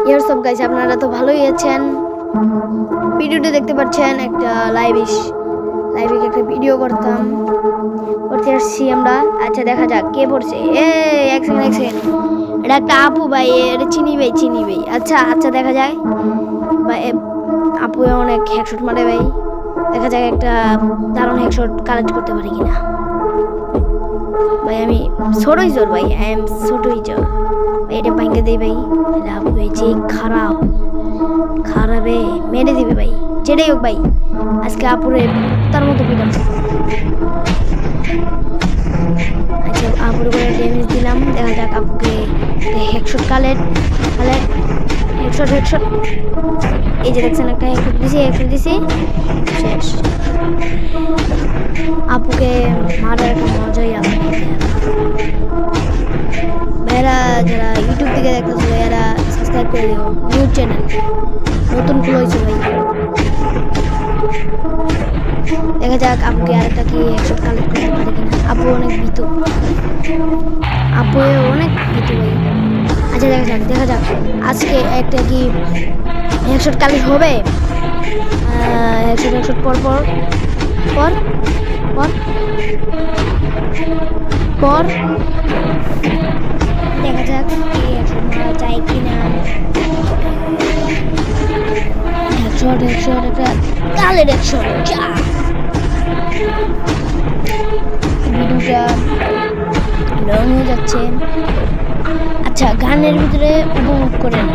ইয়ার সব গাইস, আপনারা তো ভালোই আছেন। ভিডিওতে দেখতে পাচ্ছেন একটা লাইভে একটা ভিডিও করতে আসছি আমরা। আচ্ছা দেখা যাক কে পড়ছে। এক সেকেন্ড, এটা একটা আপু ভাই, এটা চিনি ভাই। আচ্ছা দেখা যায় ভাই, আপু অনেক হেডশট মারে ভাই। দেখা যাক একটা দারুণ হেডশট কালেক্ট করতে পারি কিনা ভাই। আমি ছোটই জোর ভাই, আই এম ছোটই জোর ভাই। এটা ভাঙ্গে দেই ভাই। আপু যে খারাপে মেরে দিবে ভাই, যেটাই হোক ভাই। আজকে আপুরে তার মতো পিটাম। আচ্ছা আপুরে করে ড্যামেজ দিলাম। দেখা যাক আপুকে হেডশট কালেক্ট। হেডশট এই যে দেখছেন, একটা হেডশট দিছি শেষ। আপুকে মারার একটা মজাই আলাদা। ভাইরা যারা ইউটিউব থেকে দেখতেছিল এরা সাবস্ক্রাইব করে দিও। নিউজ চ্যানেল নতুন খুলে হয়েছে ভাই। দেখা যাক আপুকে আরেকটা কি হেডশট কালেক্ট করতে পারে কিনা। আপু অনেক ভীতু ভাই। আচ্ছা দেখা যাক আজকে একটা কি হেডশট কালেক্ট হবে। হেডশট পর দেখা যাক হেডশট মারা যায় কিনা। হেডশট একটা কালের হেডশট। ভিডিওটা লং হয়ে যাচ্ছে। আচ্ছা গানের ভিতরে উপভোগ করেন।